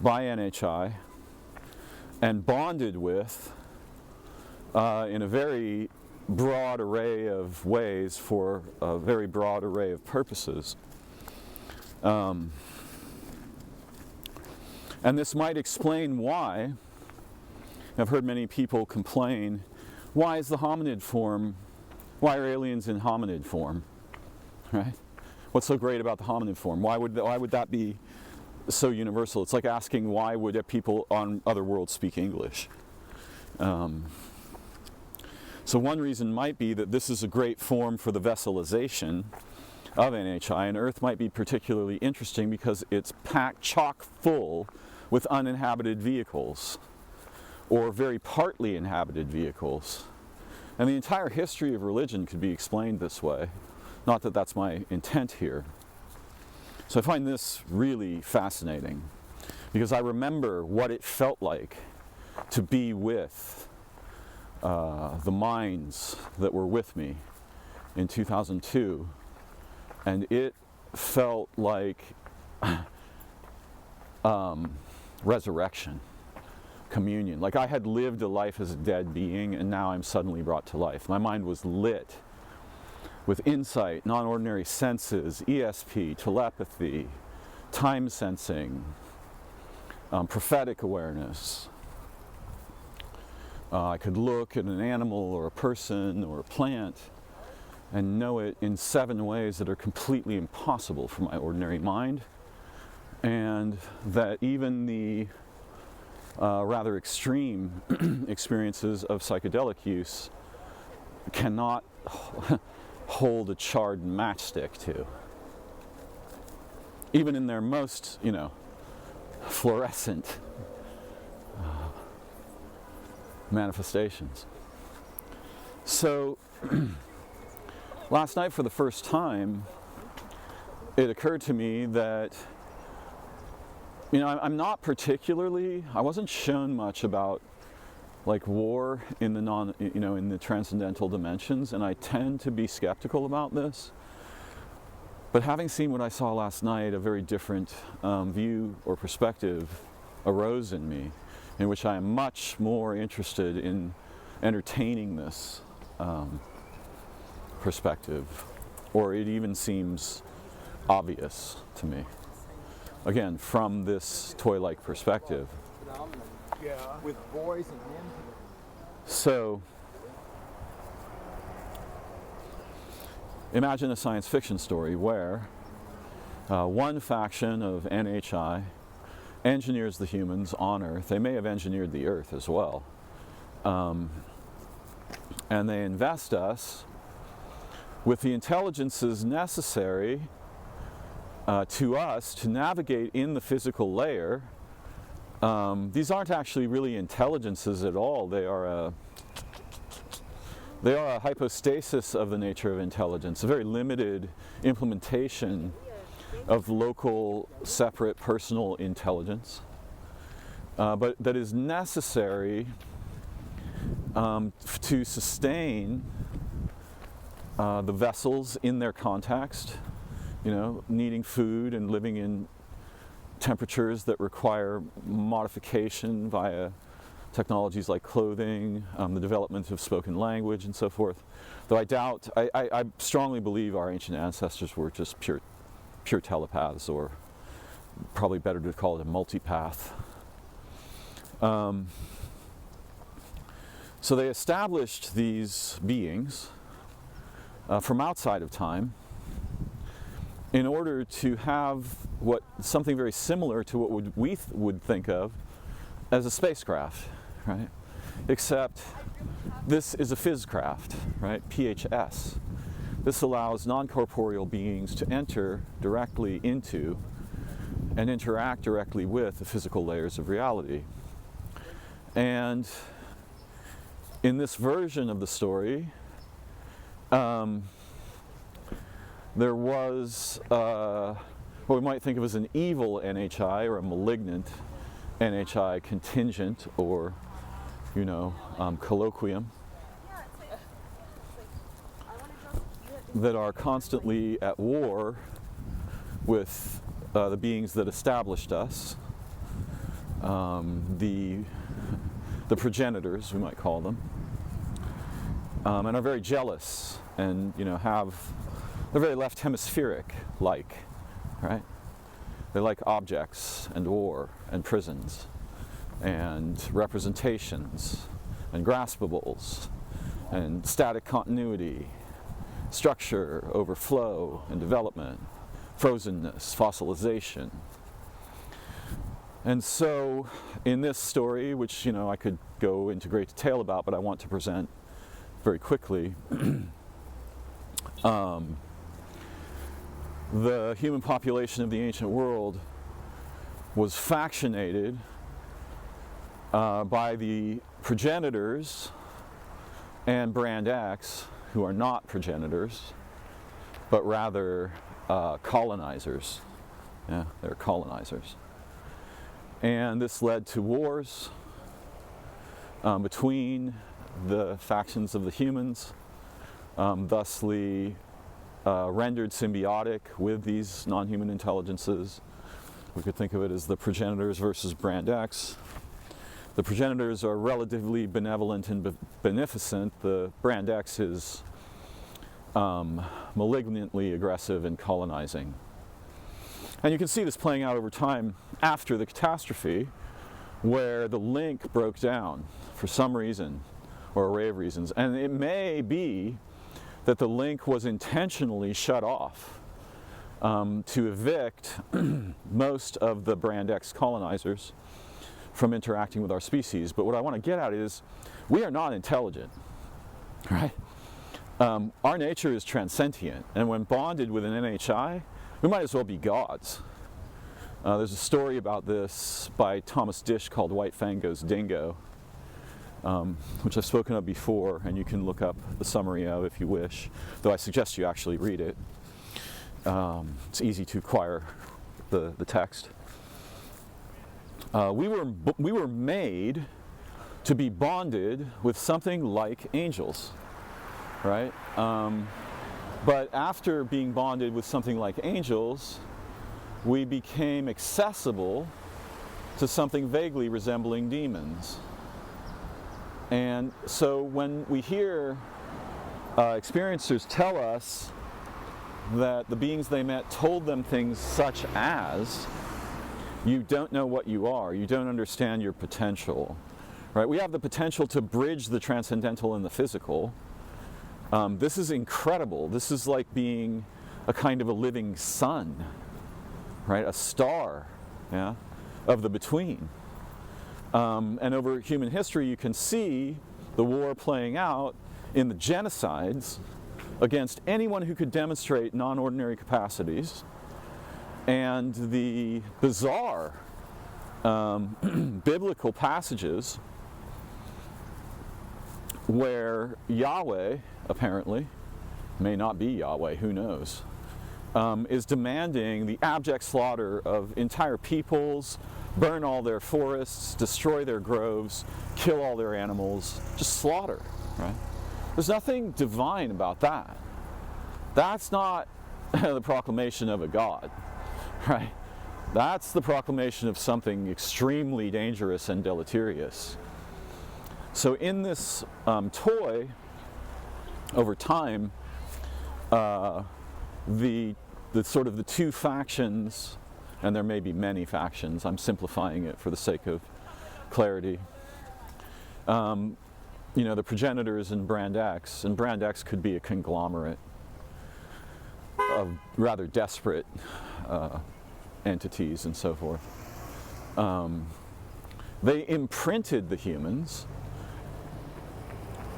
[SPEAKER 1] by NHI, and bonded with in a very broad array of ways for a very broad array of purposes. And this might explain why, I've heard many people complain, why is the hominid form, why are aliens in hominid form, right? What's so great about the hominid form? Why would that be so universal? It's like asking why would people on other worlds speak English? So one reason might be that this is a great form for the vesselization of NHI, and Earth might be particularly interesting because it's packed chock full with uninhabited vehicles, or very partly inhabited vehicles. And the entire history of religion could be explained this way. Not that that's my intent here. So I find this really fascinating, because I remember what it felt like to be with the minds that were with me in 2002, and it felt like resurrection, communion. Like I had lived a life as a dead being, and now I'm suddenly brought to life. My mind was lit with insight, non-ordinary senses, ESP, telepathy, time sensing, prophetic awareness. I could look at an animal or a person or a plant and know it in 7 ways that are completely impossible for my ordinary mind, and that even the rather extreme experiences of psychedelic use cannot hold a charred matchstick to. Even in their most, fluorescent manifestations. So, last night for the first time, it occurred to me that, I'm not particularly, I wasn't shown much about like war in the in the transcendental dimensions, and I tend to be skeptical about this. But having seen what I saw last night, a very different view or perspective arose in me, in which I am much more interested in entertaining this perspective, or it even seems obvious to me. Again, from this toy-like perspective.
[SPEAKER 2] Yeah. With boys and men.
[SPEAKER 1] So, imagine a science fiction story where one faction of NHI engineers the humans on Earth. They may have engineered the Earth as well. And they invest us with the intelligences necessary to us to navigate in the physical layer. These aren't actually really intelligences at all. They are a hypostasis of the nature of intelligence, a very limited implementation of local, separate, personal intelligence, but that is necessary to sustain the vessels in their context, needing food and living in temperatures that require modification via technologies like clothing, the development of spoken language, and so forth. Though I strongly believe our ancient ancestors were just pure telepaths, or probably better to call it a multipath. So they established these beings from outside of time in order to have something very similar to what we would think of as a spacecraft, right? Except this is a physcraft, right? PHS. This allows noncorporeal beings to enter directly into and interact directly with the physical layers of reality. And in this version of the story, there was what we might think of as an evil NHI, or a malignant NHI contingent, or, colloquium, that are constantly at war with the beings that established us, the progenitors, we might call them, and are very jealous, and they're very left hemispheric like, right? They like objects and war and prisons and representations and graspables and static continuity, structure over flow and development, frozenness, fossilization. And so in this story, which I could go into great detail about, but I want to present very quickly, the human population of the ancient world was factionated by the progenitors and Brand X, who are not progenitors, but rather colonizers. Yeah, they're colonizers. And this led to wars between the factions of the humans, thusly rendered symbiotic with these non-human intelligences. We could think of it as the progenitors versus Brand X. The progenitors are relatively benevolent and beneficent. The Brand X is malignantly aggressive and colonizing. And you can see this playing out over time after the catastrophe, where the link broke down for some reason, or array of reasons. And it may be that the link was intentionally shut off to evict most of the Brand X colonizers from interacting with our species. But what I want to get at is, we are not intelligent, right? Our nature is transcendent, and when bonded with an NHI, we might as well be gods. There's a story about this by Thomas Dish called White Fang Goes Dingo, which I've spoken of before, and you can look up the summary of if you wish, though I suggest you actually read it. It's easy to acquire the text. We were made to be bonded with something like angels, right? But after being bonded with something like angels, we became accessible to something vaguely resembling demons. And so when we hear experiencers tell us that the beings they met told them things such as, you don't know what you are, you don't understand your potential, right? We have the potential to bridge the transcendental and the physical. This is incredible. This is like being a kind of a living sun, right? A star, yeah, of the between. And over human history, you can see the war playing out in the genocides against anyone who could demonstrate non-ordinary capacities, and the bizarre biblical passages where Yahweh, apparently, may not be Yahweh, who knows, is demanding the abject slaughter of entire peoples, burn all their forests, destroy their groves, kill all their animals, just slaughter, right? There's nothing divine about that. That's not the proclamation of a god, right? That's the proclamation of something extremely dangerous and deleterious. So in this toy, over time, the sort of the two factions, and there may be many factions, I'm simplifying it for the sake of clarity. You know, the Progenitors and Brand X could be a conglomerate of rather desperate entities and so forth. They imprinted the humans,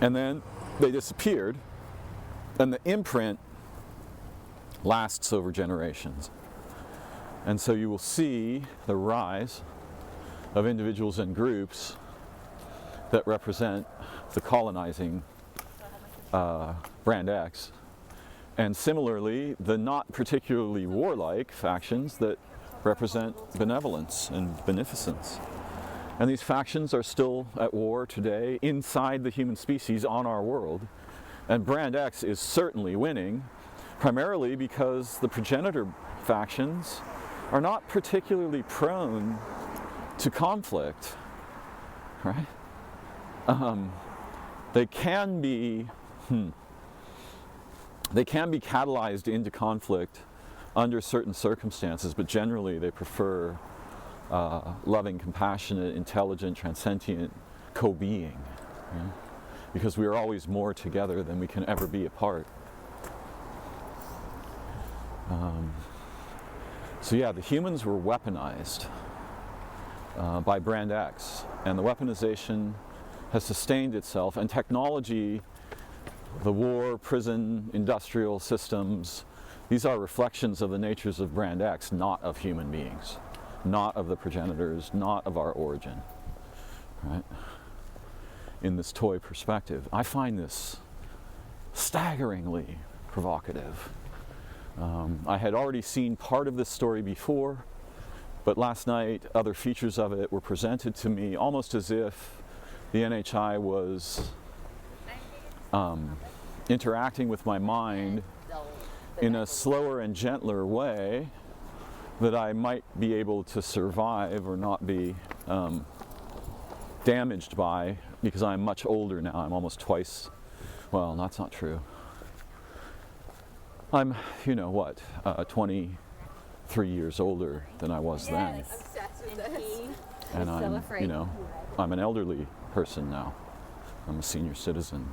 [SPEAKER 1] and then they disappeared, and the imprint lasts over generations. And so you will see the rise of individuals and groups that represent the colonizing Brand X, and similarly the not particularly warlike factions that represent benevolence and beneficence. And these factions are still at war today inside the human species on our world, and Brand X is certainly winning, primarily because the progenitor factions are not particularly prone to conflict, right? They can be catalyzed into conflict under certain circumstances, but generally they prefer loving, compassionate, intelligent, transcendent co-being, right? Because we are always more together than we can ever be apart. So yeah, the humans were weaponized by Brand X, and the weaponization has sustained itself, and technology, the war, prison, industrial systems, these are reflections of the natures of Brand X, not of human beings, not of the progenitors, not of our origin, right? In this toy perspective. I find this staggeringly provocative. I had already seen part of this story before, but last night other features of it were presented to me almost as if the NHI was interacting with my mind in a slower and gentler way that I might be able to survive or not be damaged by, because I'm much older now. I'm almost twice, well, that's not true. I'm, 23 years older than I was then. And I'm, I'm an elderly person now. I'm a senior citizen.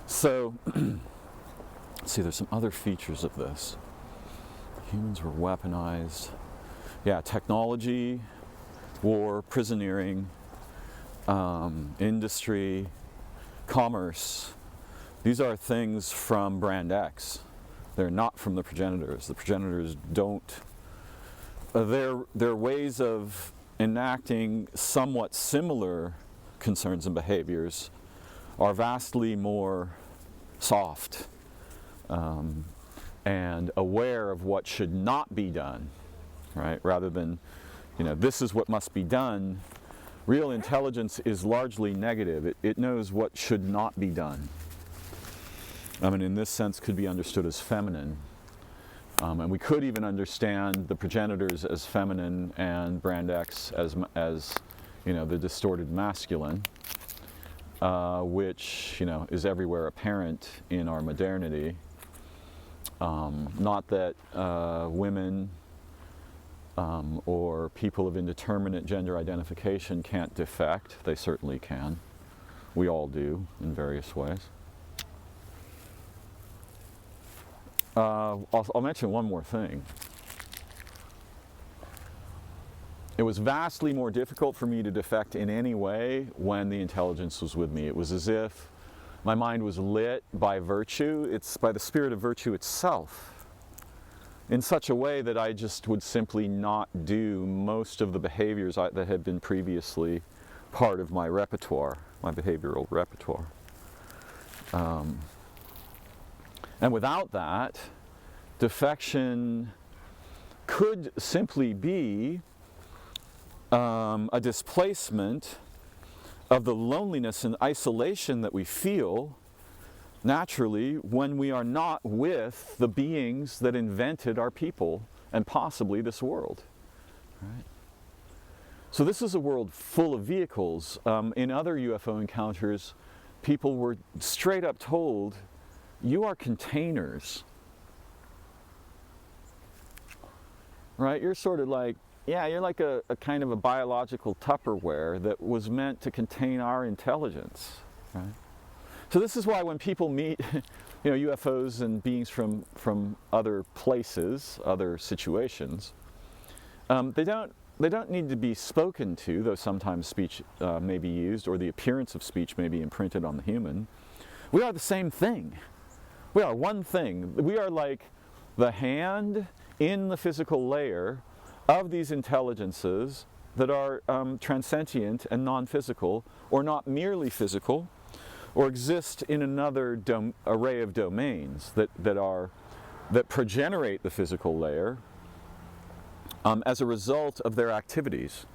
[SPEAKER 1] So, see, there's some other features of this. Humans were weaponized. Yeah, technology war, prisoneering, industry, commerce. These are things from Brand X. They're not from the progenitors. The progenitors don't. They're ways of enacting somewhat similar concerns and behaviors are vastly more soft and aware of what should not be done, right? Rather than, this is what must be done. Real intelligence is largely negative. It knows what should not be done. In this sense, could be understood as feminine. And we could even understand the progenitors as feminine and Brand X as the distorted masculine, which is everywhere apparent in our modernity. Not that women or people of indeterminate gender identification can't defect. They certainly can. We all do in various ways. I'll mention one more thing. It was vastly more difficult for me to defect in any way when the intelligence was with me. It was as if my mind was lit by virtue. It's by the spirit of virtue itself, in such a way that I just would simply not do most of the behaviors that had been previously part of my repertoire, my behavioral repertoire. And without that, defection could simply be a displacement of the loneliness and isolation that we feel naturally when we are not with the beings that invented our people and possibly this world. Right? So this is a world full of vehicles. In other UFO encounters, people were straight up told, you are containers, right? You're sort of like, you're like a kind of a biological Tupperware that was meant to contain our intelligence, right? So this is why when people meet, UFOs and beings from other places, other situations, they don't need to be spoken to, though sometimes speech may be used, or the appearance of speech may be imprinted on the human. We are the same thing. We are one thing. We are like the hand in the physical layer of these intelligences that are transcendent and non-physical, or not merely physical, or exist in another array of domains that progenerate the physical layer as a result of their activities.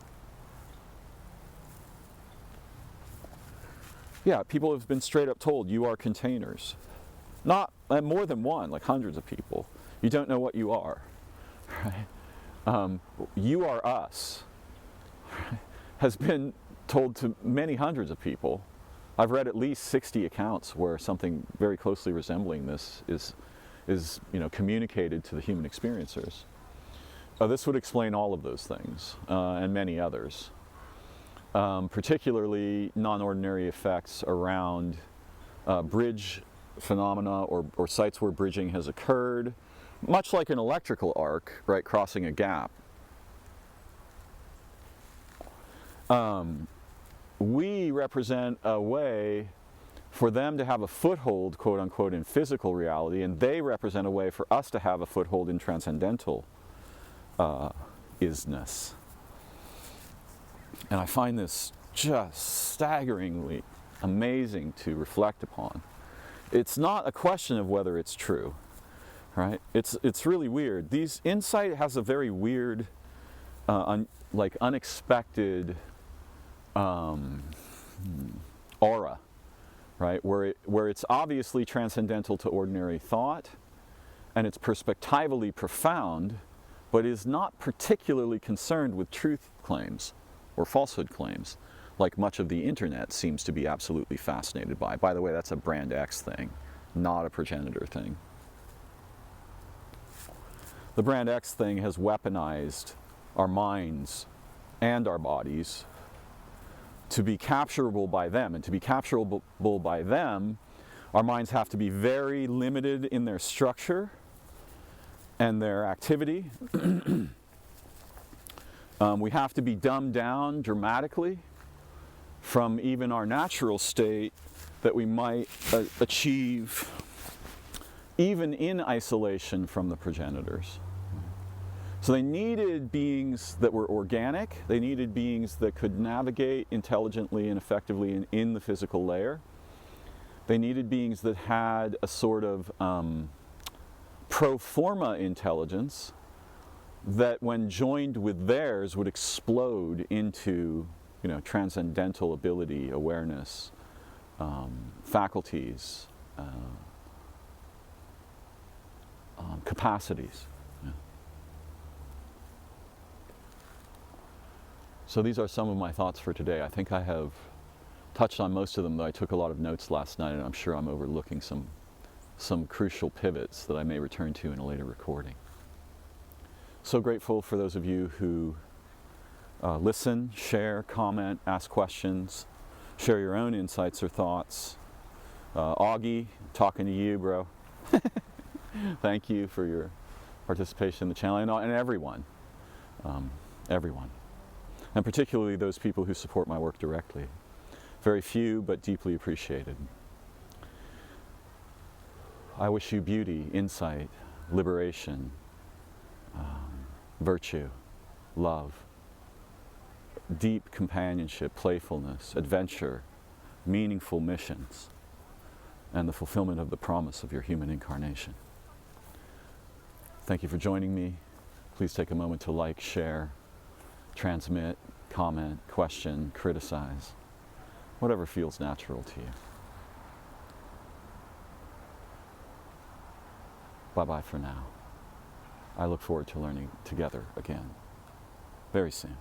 [SPEAKER 1] Yeah, people have been straight up told, you are containers. Not more than one, like hundreds of people. You don't know what you are. Right? You are us. Has been told to many hundreds of people. I've read at least 60 accounts where something very closely resembling this is communicated to the human experiencers. This would explain all of those things and many others. Particularly non-ordinary effects around bridge phenomena or sites where bridging has occurred, much like an electrical arc, right, crossing a gap. We represent a way for them to have a foothold, quote unquote, in physical reality, and they represent a way for us to have a foothold in transcendental isness. And I find this just staggeringly amazing to reflect upon. It's not a question of whether it's true, right? It's really weird. Insight has a very weird, unexpected aura, right? Where it's obviously transcendental to ordinary thought, and it's perspectivally profound, but is not particularly concerned with truth claims or falsehood claims, like much of the internet seems to be absolutely fascinated by. By the way, that's a Brand X thing, not a progenitor thing. The Brand X thing has weaponized our minds and our bodies to be capturable by them. And to be capturable by them, our minds have to be very limited in their structure and their activity. We have to be dumbed down dramatically from even our natural state that we might achieve even in isolation from the progenitors. So they needed beings that were organic. They needed beings that could navigate intelligently and effectively in the physical layer. They needed beings that had a sort of pro forma intelligence that when joined with theirs would explode into, you know, transcendental ability, awareness, faculties, capacities. Yeah. So these are some of my thoughts for today. I think I have touched on most of them, though I took a lot of notes last night, and I'm sure I'm overlooking some crucial pivots that I may return to in a later recording. So grateful for those of you who listen, share, comment, ask questions, share your own insights or thoughts. Augie, talking to you, bro. Thank you for your participation in the channel, and everyone, everyone. And particularly those people who support my work directly. Very few, but deeply appreciated. I wish you beauty, insight, liberation, virtue, love, deep companionship, playfulness, adventure, meaningful missions, and the fulfillment of the promise of your human incarnation. Thank you for joining me. Please take a moment to like, share, transmit, comment, question, criticize, whatever feels natural to you. Bye-bye for now. I look forward to learning together again very soon.